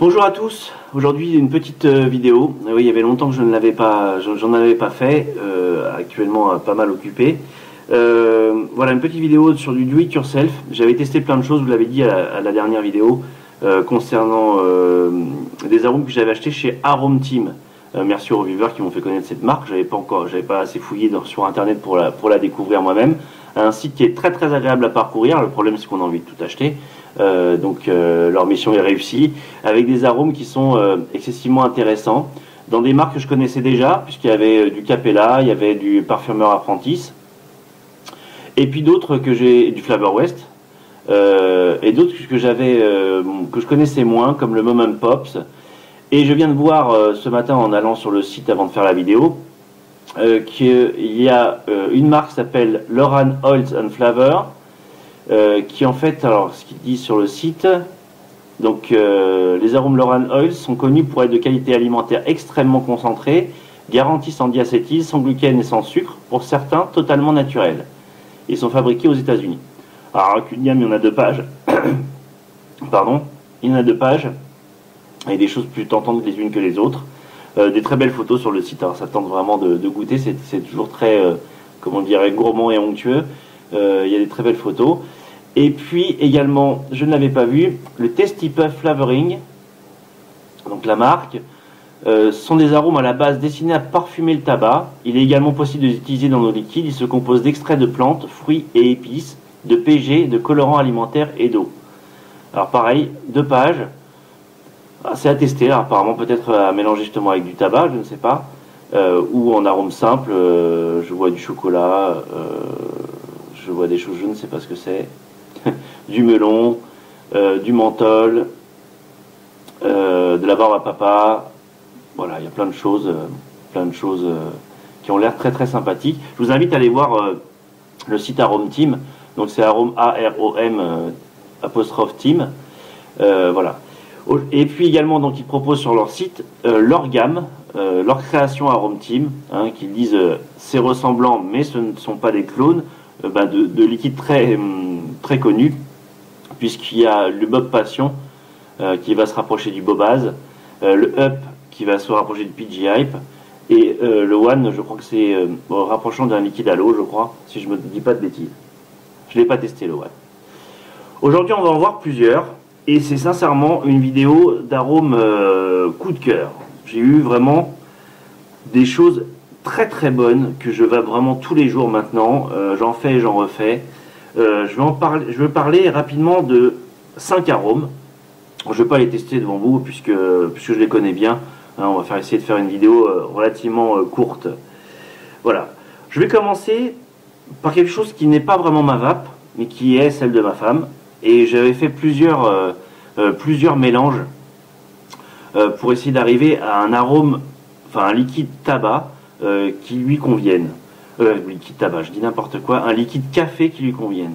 Bonjour à tous, aujourd'hui une petite vidéo. Oui, il y avait longtemps que je ne l'avais pas, j'en avais pas fait, actuellement pas mal occupé. Voilà une petite vidéo sur du do it yourself. J'avais testé plein de choses, vous l'avez dit à la dernière vidéo, concernant des arômes que j'avais achetés chez Arome Team. Merci aux reviewers qui m'ont fait connaître cette marque. J'avais pas assez fouillé sur internet pour la découvrir moi-même. Un site qui est très très agréable à parcourir. Le problème c'est qu'on a envie de tout acheter. Donc leur mission est réussie, avec des arômes qui sont excessivement intéressants, dans des marques que je connaissais déjà, puisqu'il y avait du Capella, il y avait du Parfumeur Apprentice, et puis d'autres que j'ai, du Flavor West, et d'autres que je connaissais moins, comme le Mom and Pops. Et je viens de voir ce matin en allant sur le site avant de faire la vidéo, qu'il y a une marque qui s'appelle Loran Oils and Flavor, qui en fait, alors ce qu'il dit sur le site, donc les arômes Loran Oils sont connus pour être de qualité alimentaire extrêmement concentrée, garantis sans diacétyl, sans gluten et sans sucre, pour certains totalement naturels. Ils sont fabriqués aux États-Unis. Alors qu'une gamme, il y en a 2 pages. Pardon, il y en a 2 pages, et des choses plus tentantes les unes que les autres. Des très belles photos sur le site, alors ça tente vraiment de goûter, c'est toujours très, comment dirais, gourmand et onctueux. Il y a des très belles photos. Et puis également, je ne l'avais pas vu, le Tasty Puff Flavoring, donc la marque, sont des arômes à la base destinés à parfumer le tabac. Il est également possible de les utiliser dans nos liquides. Il se compose d'extraits de plantes, fruits et épices, de PG, de colorants alimentaires et d'eau. Alors pareil, 2 pages, c'est à tester, alors, apparemment peut-être à mélanger justement avec du tabac, je ne sais pas, ou en arôme simple, je vois du chocolat, je vois des choses, je ne sais pas ce que c'est. Du melon, du menthol, de la barbe à papa. Voilà, il y a plein de choses qui ont l'air très très sympathiques. Je vous invite à aller voir le site Arome Team. Donc c'est Arome A-R-O-M apostrophe Team. Voilà. Et puis également, donc ils proposent sur leur site leur gamme, leur création Arome Team, hein, qu'ils disent c'est ressemblant, mais ce ne sont pas des clones. De liquides très connus, puisqu'il y a le Bob Passion qui va se rapprocher du Bobaz, le Up qui va se rapprocher du PG Hype, et le One, je crois que c'est rapprochant d'un liquide à l'eau, je crois, si je ne me dis pas de bêtises. Je ne l'ai pas testé, le One. Aujourd'hui, on va en voir plusieurs, et c'est sincèrement une vidéo d'arôme coup de cœur. J'ai eu vraiment des choses très très bonne que je vais vraiment tous les jours maintenant, j'en fais et j'en refais. Je vais parler rapidement de 5 arômes. Je ne vais pas les tester devant vous puisque je les connais bien, hein. On va essayer de faire une vidéo relativement courte. Voilà, je vais commencer par quelque chose qui n'est pas vraiment ma vape, mais qui est celle de ma femme, et j'avais fait plusieurs mélanges pour essayer d'arriver à un arôme, enfin un liquide tabac qui lui conviennent. Liquide tabac, je dis n'importe quoi, un liquide café qui lui convienne.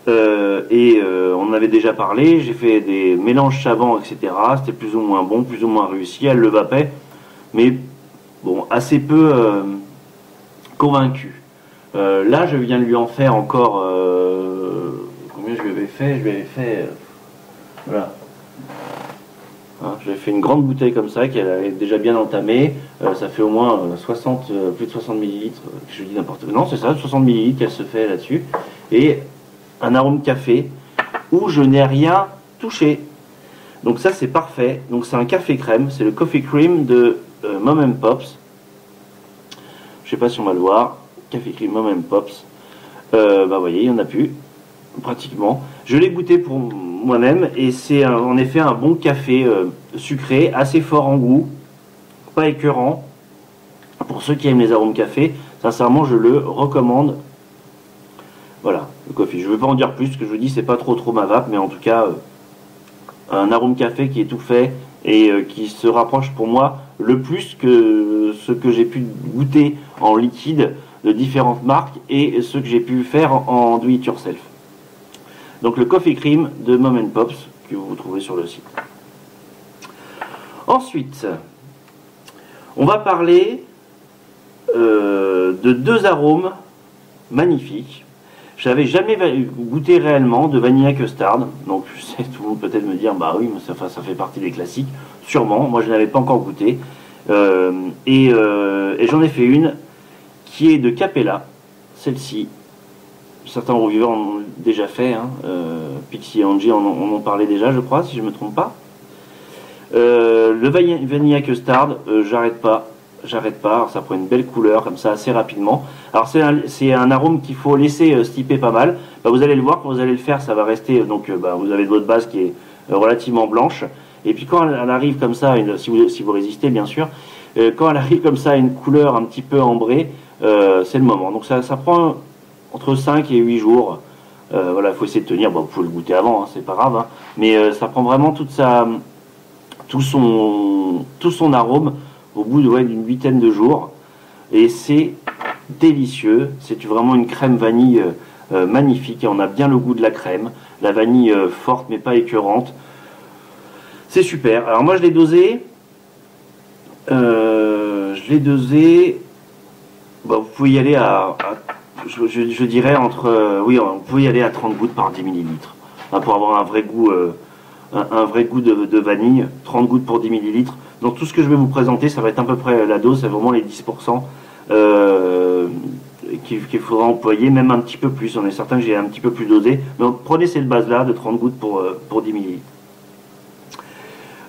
On en avait déjà parlé, j'ai fait des mélanges savants, etc. C'était plus ou moins bon, plus ou moins réussi, elle le vapait, mais bon, assez peu convaincu. Là, je viens de lui en faire encore, combien je lui avais fait, voilà. Hein, j'avais fait une grande bouteille comme ça, qu'elle avait déjà bien entamée. Ça fait au moins plus de 60 ml. Je dis n'importe quoi. Non, c'est ça, 60 ml qu'elle se fait là-dessus. Et un arôme café où je n'ai rien touché. Donc ça, c'est parfait. Donc c'est un café crème. C'est le Coffee Cream de Mom and Pops. Je sais pas si on va le voir. Café Cream Mom and Pops. Vous voyez, il n'y en a plus. Pratiquement. Je l'ai goûté pour moi-même et c'est en effet un bon café sucré, assez fort en goût, pas écœurant. Pour ceux qui aiment les arômes café, sincèrement je le recommande. Voilà, le coffee. Je ne vais pas en dire plus, ce que je vous dis c'est pas trop ma vape, mais en tout cas un arôme café qui est tout fait et qui se rapproche pour moi le plus que ce que j'ai pu goûter en liquide de différentes marques et ce que j'ai pu faire en do it yourself. Donc le Coffee Cream de Mom and Pops que vous trouvez sur le site. Ensuite, on va parler de 2 arômes magnifiques. j'avais jamais goûté réellement de Vanilla Custard. Donc je sais, tout le monde peut-être me dire, bah oui, mais ça fait partie des classiques. Sûrement, moi je n'avais pas encore goûté. Et j'en ai fait une qui est de Capella, celle-ci. Certains reviveurs en ont déjà fait, hein. Pixie et Angie en ont parlé déjà, je crois, si je ne me trompe pas. Le Vanilla Custard, j'arrête pas. Alors, ça prend une belle couleur comme ça assez rapidement. Alors c'est un arôme qu'il faut laisser stiper pas mal. Bah, vous allez le voir, quand vous allez le faire, ça va rester. Donc vous avez votre base qui est relativement blanche. Et puis quand elle arrive comme ça, si vous résistez bien sûr, quand elle arrive comme ça à une couleur un petit peu ambrée, c'est le moment. Donc ça prend entre 5 et 8 jours. Voilà, il faut essayer de tenir. Bon, vous pouvez le goûter avant, hein, c'est pas grave. Hein. Mais ça prend vraiment tout son arôme au bout d'une huitaine de jours. Et c'est délicieux. C'est vraiment une crème vanille magnifique. Et on a bien le goût de la crème. La vanille forte mais pas écœurante. C'est super. Alors moi je l'ai dosé. Bah, vous pouvez y aller je dirais entre... oui, vous pouvez y aller à 30 gouttes par 10 millilitres. Hein, pour avoir un vrai goût, de vanille. 30 gouttes pour 10 millilitres. Donc tout ce que je vais vous présenter, ça va être à peu près la dose. C'est vraiment les 10% qu'il faudra employer, même un petit peu plus. On est certain que j'ai un petit peu plus dosé. Donc prenez cette base-là de 30 gouttes pour 10 millilitres.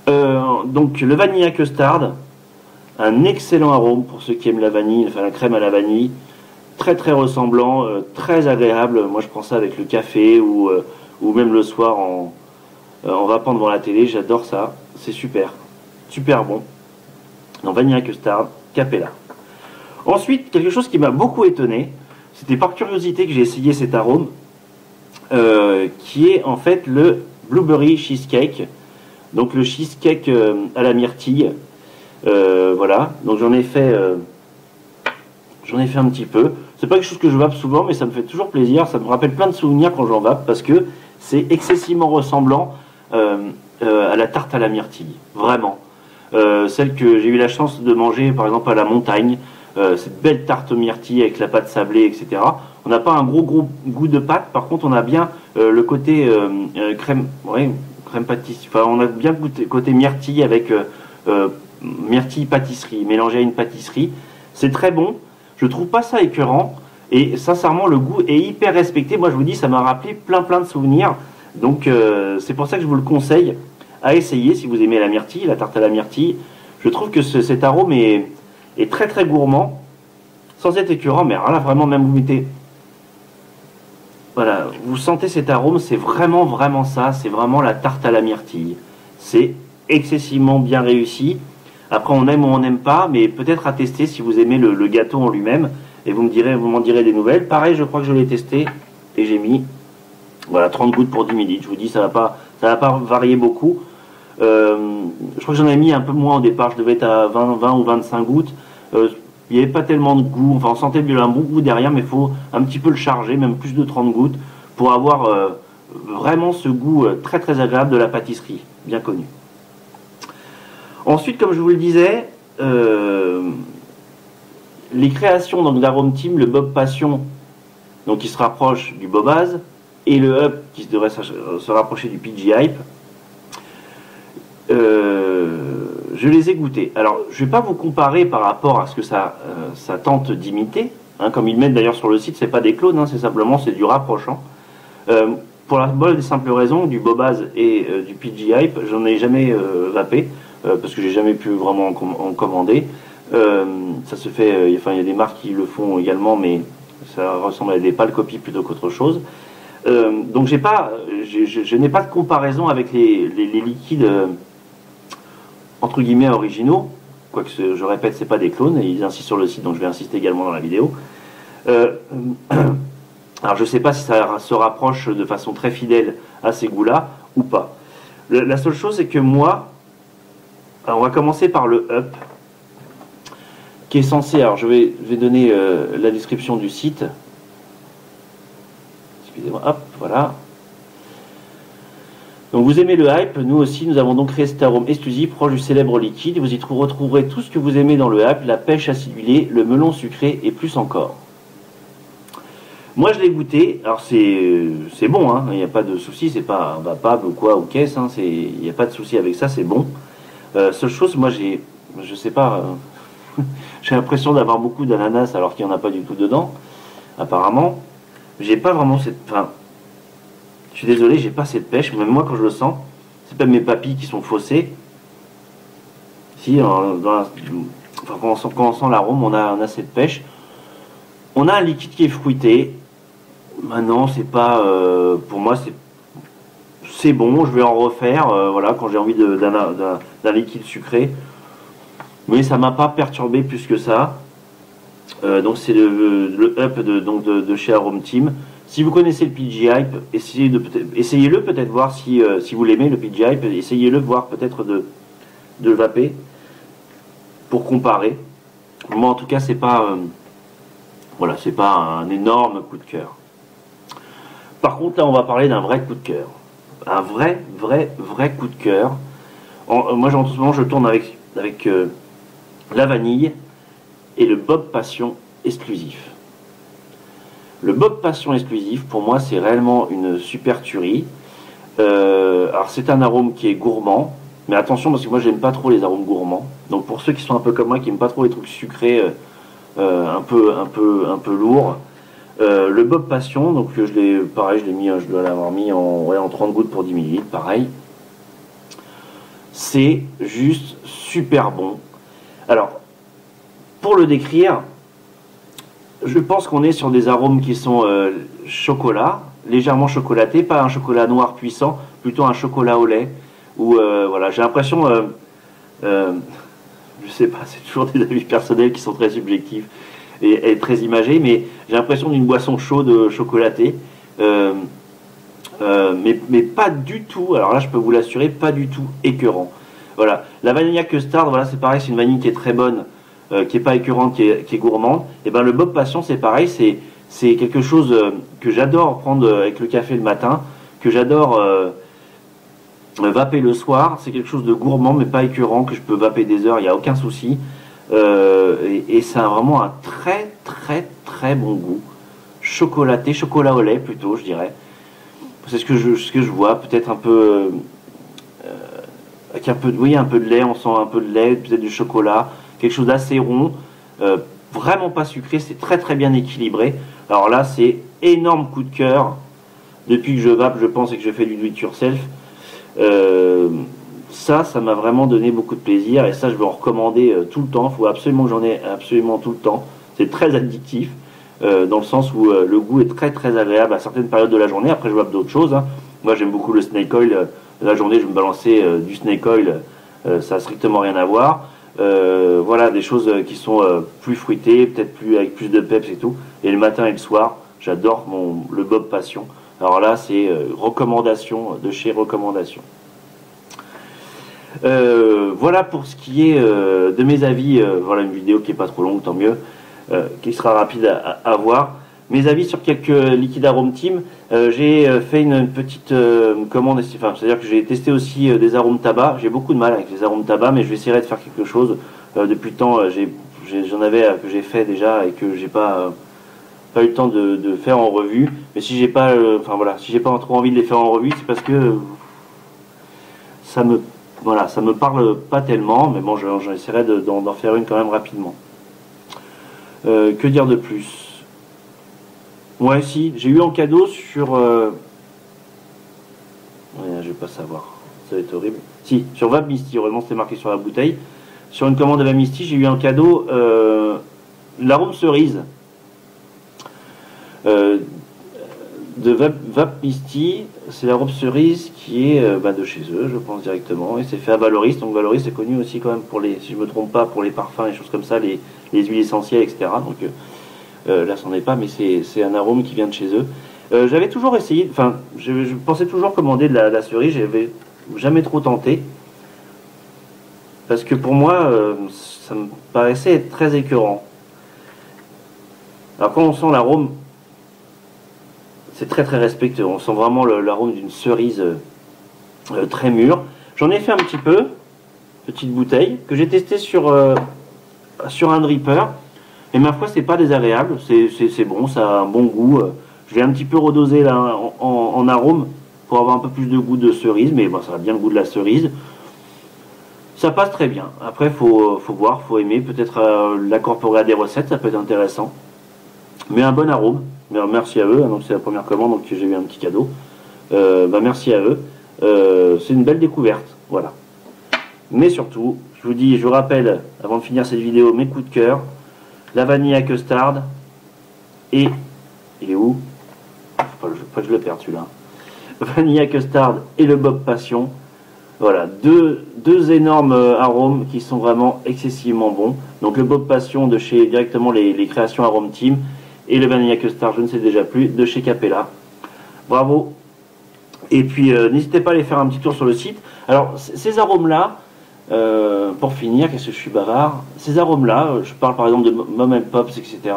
Donc le Vanilla Custard, un excellent arôme pour ceux qui aiment la vanille, enfin la crème à la vanille, très très ressemblant, très agréable. Moi je prends ça avec le café ou même le soir en vapant devant la télé, j'adore ça, c'est super bon. Donc Vanilla Custard, Capella. Ensuite, quelque chose qui m'a beaucoup étonné, c'était par curiosité que j'ai essayé cet arôme, qui est en fait le Blueberry Cheesecake. Donc le cheesecake à la myrtille, voilà. Donc j'en ai fait un petit peu. C'est pas quelque chose que je vape souvent, mais ça me fait toujours plaisir. Ça me rappelle plein de souvenirs quand j'en vape parce que c'est excessivement ressemblant à la tarte à la myrtille, vraiment. Celle que j'ai eu la chance de manger, par exemple à la montagne, cette belle tarte myrtille avec la pâte sablée, etc. On n'a pas un gros goût de pâte. Par contre, on a bien le côté crème. Ouais, crème pâtisserie. Enfin, on a bien côté myrtille avec myrtille pâtisserie, mélangé à une pâtisserie. C'est très bon. Je trouve pas ça écœurant. Et sincèrement, le goût est hyper respecté. Moi, je vous dis, ça m'a rappelé plein de souvenirs. Donc, c'est pour ça que je vous le conseille à essayer si vous aimez la myrtille, la tarte à la myrtille. Je trouve que cet arôme est très très gourmand, sans être écœurant. Mais alors là, vraiment, même vous mettez... Voilà, vous sentez cet arôme, c'est vraiment ça, c'est vraiment la tarte à la myrtille. C'est excessivement bien réussi. Après, on aime ou on n'aime pas, mais peut-être à tester si vous aimez le gâteau en lui-même, et vous m'en direz des nouvelles. Pareil, je crois que je l'ai testé, et j'ai mis, voilà, 30 gouttes pour 10 millilitres. Je vous dis, ça va pas varier beaucoup. Je crois que j'en ai mis un peu moins au départ, je devais être à 20 ou 25 gouttes. Il n'y avait pas tellement de goût, enfin on sentait un bon goût derrière, mais il faut un petit peu le charger, même plus de 30 gouttes, pour avoir vraiment ce goût très très agréable de la pâtisserie, bien connu. Ensuite, comme je vous le disais, les créations d'Arome Team, le Bob Passion, donc qui se rapproche du Bobaz, et le Up qui devrait se rapprocher du PG Hype, je les ai goûtés. Alors, je ne vais pas vous comparer par rapport à ce que ça tente d'imiter. Hein, comme ils mettent d'ailleurs sur le site, c'est pas des clones, hein, c'est du rapprochant. Pour la bonne et simple raison, du Bobaz et du PG Hype, j'en ai jamais vapé, parce que j'ai jamais pu vraiment en commander. Ça se fait, enfin il y a des marques qui le font également, mais ça ressemble à des pâles copies plutôt qu'autre chose. Donc je n'ai pas de comparaison avec les liquides entre guillemets originaux, quoique je répète, c'est pas des clones, et ils insistent sur le site, donc je vais insister également dans la vidéo. Alors je sais pas si ça se rapproche de façon très fidèle à ces goûts-là ou pas. La seule chose, c'est que moi, alors on va commencer par le Up, qui est censé, alors je vais donner la description du site. Excusez-moi, hop, voilà. Donc vous aimez le hype, nous aussi nous avons donc créé cet arôme exclusif proche du célèbre liquide. Vous y retrouverez tout ce que vous aimez dans le hype, la pêche acidulée, le melon sucré et plus encore. Moi je l'ai goûté, alors c'est bon, hein, il n'y a pas de souci, c'est pas vapable ou quoi, ou caisse, hein, il n'y a pas de souci avec ça, c'est bon. Seule chose, moi je sais pas, j'ai l'impression d'avoir beaucoup d'ananas alors qu'il n'y en a pas du tout dedans, apparemment. J'ai pas vraiment cette, enfin, je suis désolé, j'ai pas cette pêche, même moi quand je le sens, c'est pas mes papilles qui sont faussées. Si, quand on sent l'arôme, on a cette pêche. On a un liquide qui est fruité. Maintenant, c'est pas, pour moi, c'est bon. Je vais en refaire, voilà, quand j'ai envie d'un liquide sucré. Mais ça m'a pas perturbé plus que ça. Donc c'est le up de chez Arome Team. Si vous connaissez le PG Hype, essayez-le peut-être voir si vous l'aimez le PG Hype, essayez-le voir peut-être de vaper pour comparer. Moi en tout cas c'est pas voilà, c'est pas un énorme coup de cœur. Par contre là on va parler d'un vrai coup de cœur. Un vrai coup de cœur. Moi en ce moment je tourne avec la vanille et le Bob Passion exclusif. Le Bob Passion exclusif, pour moi, c'est réellement une super tuerie. Alors, c'est un arôme qui est gourmand, mais attention parce que moi, j'aime pas trop les arômes gourmands. Donc, pour ceux qui sont un peu comme moi, qui n'aiment pas trop les trucs sucrés, un peu lourds, le Bob Passion, donc pareil, je l'ai mis, je dois l'avoir mis en 30 gouttes pour 10 ml, pareil. C'est juste super bon. Alors, pour le décrire, je pense qu'on est sur des arômes qui sont chocolat, légèrement chocolaté, pas un chocolat noir puissant, plutôt un chocolat au lait. Ou voilà, j'ai l'impression, je sais pas, c'est toujours des avis personnels qui sont très subjectifs et très imagés, mais j'ai l'impression d'une boisson chaude chocolatée, mais pas du tout. Alors là, je peux vous l'assurer, pas du tout écœurant. Voilà, la Vanilla Custard, voilà, c'est pareil, c'est une vanille qui est très bonne. Qui est pas écœurante, qui est gourmande, et ben le Bob Passion c'est pareil, c'est quelque chose que j'adore prendre avec le café le matin, que j'adore vaper le soir. C'est quelque chose de gourmand mais pas écœurant, que je peux vaper des heures, il n'y a aucun souci. Et ça a vraiment un très bon goût, chocolaté, chocolat au lait plutôt, je dirais. C'est ce que je vois, peut-être un peu avec un peu de lait, on sent un peu de lait, peut-être du chocolat. Quelque chose d'assez rond, vraiment pas sucré, c'est très bien équilibré. Alors là, c'est énorme coup de cœur. Depuis que je vape, je pense, et que je fais du do it yourself, ça m'a vraiment donné beaucoup de plaisir. Et ça, je vais en recommander tout le temps. Il faut absolument que j'en ai absolument tout le temps. C'est très addictif, dans le sens où le goût est très agréable à certaines périodes de la journée. Après, je vape d'autres choses, hein. Moi, j'aime beaucoup le snake oil. La journée, je vais me balancer du snake oil. Ça n'a strictement rien à voir. Voilà, des choses qui sont plus fruitées, peut-être avec plus de peps et tout. Et le matin et le soir, j'adore le Bob Passion. Alors là, c'est recommandation de chez Recommandation. Voilà pour ce qui est de mes avis. Voilà une vidéo qui est pas trop longue, tant mieux, qui sera rapide à voir. Mes avis sur quelques liquides Arome Team. J'ai fait une petite commande, enfin, c'est-à-dire que j'ai testé aussi des arômes tabac. J'ai beaucoup de mal avec les arômes tabac, mais je vais essayer de faire quelque chose. Depuis le temps, j'en avais que j'ai fait déjà et que j'ai pas eu le temps de faire en revue. Mais si j'ai pas, enfin voilà, si j'ai pas trop envie de les faire en revue, c'est parce que ça me parle pas tellement. Mais bon, j'essaierai d'en faire une quand même rapidement. Que dire de plus? Ouais, si, j'ai eu en cadeau sur... Ouais, je vais pas savoir, ça va être horrible. Si, sur Vape Misty, heureusement c'était marqué sur la bouteille. Sur une commande de Vape Misty, j'ai eu en cadeau l'arôme cerise. De Vape Misty, c'est l'arôme cerise qui est de chez eux, je pense directement. Et c'est fait à Valoris, donc Valoris c'est connu aussi quand même pour les, si je me trompe pas, pour les parfums et choses comme ça, les huiles essentielles, etc. Donc... là, c'en est pas, mais c'est un arôme qui vient de chez eux. J'avais toujours essayé, enfin, je pensais toujours commander de la cerise, j'avais jamais trop tenté. Parce que pour moi, ça me paraissait être très écœurant. Alors quand on sent l'arôme, c'est très respectueux. On sent vraiment l'arôme d'une cerise très mûre. J'en ai fait un petit peu, petite bouteille, que j'ai testé sur un dripper. Et ma foi, c'est pas désagréable, c'est bon, ça a un bon goût. Je vais un petit peu redoser là en arôme pour avoir un peu plus de goût de cerise, mais bon, ça a bien le goût de la cerise. Ça passe très bien. Après, faut voir, faut aimer. Peut-être l'incorporer à des recettes, ça peut être intéressant. Mais un bon arôme. Merci à eux. Donc c'est la première commande, donc j'ai eu un petit cadeau. Merci à eux. C'est une belle découverte. Voilà. Mais surtout, je vous rappelle, avant de finir cette vidéo, mes coups de cœur. La vanille à custard. Et il est où? Faut pas que je le perde celui-là. Vanille à custard et le Bob Passion. Voilà, deux énormes arômes qui sont vraiment excessivement bons. Donc le Bob Passion de chez directement les créations Arôme Team et le Vanilla Custard, je ne sais déjà plus, de chez Capella. Bravo. Et puis n'hésitez pas à aller faire un petit tour sur le site. Alors ces arômes-là, pour finir, qu'est-ce que je suis bavard, ces arômes-là, je parle par exemple de Mom and Pops, etc.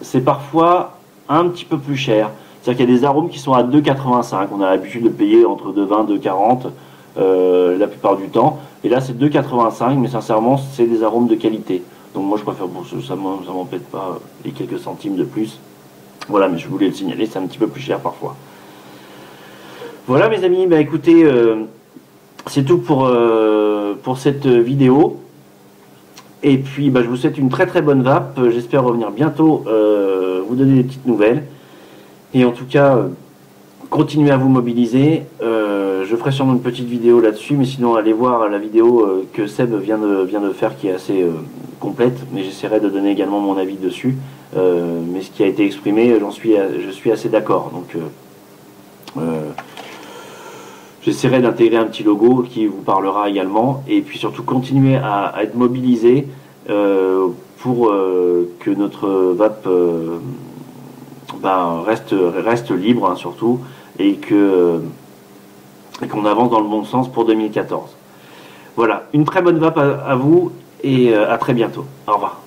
C'est parfois un petit peu plus cher. C'est-à-dire qu'il y a des arômes qui sont à 2,85. On a l'habitude de payer entre 2,20 et 2,40 la plupart du temps. Et là, c'est 2,85, mais sincèrement, c'est des arômes de qualité. Donc moi, je préfère, bon, ça m'embête pas les quelques centimes de plus. Voilà, mais je voulais le signaler, c'est un petit peu plus cher parfois. Voilà, mes amis, bah écoutez, c'est tout pour cette vidéo. Et puis, bah, je vous souhaite une très très bonne vape. J'espère revenir bientôt vous donner des petites nouvelles. Et en tout cas, continuez à vous mobiliser. Je ferai sûrement une petite vidéo là-dessus, mais sinon allez voir la vidéo que Seb vient de faire, qui est assez complète, mais j'essaierai de donner également mon avis dessus. Mais ce qui a été exprimé, je suis assez d'accord. Donc j'essaierai d'intégrer un petit logo qui vous parlera également. Et puis surtout, continuez à être mobilisé pour que notre vape reste libre, hein, surtout, et qu'on avance dans le bon sens pour 2014. Voilà, une très bonne vape à vous et à très bientôt. Au revoir.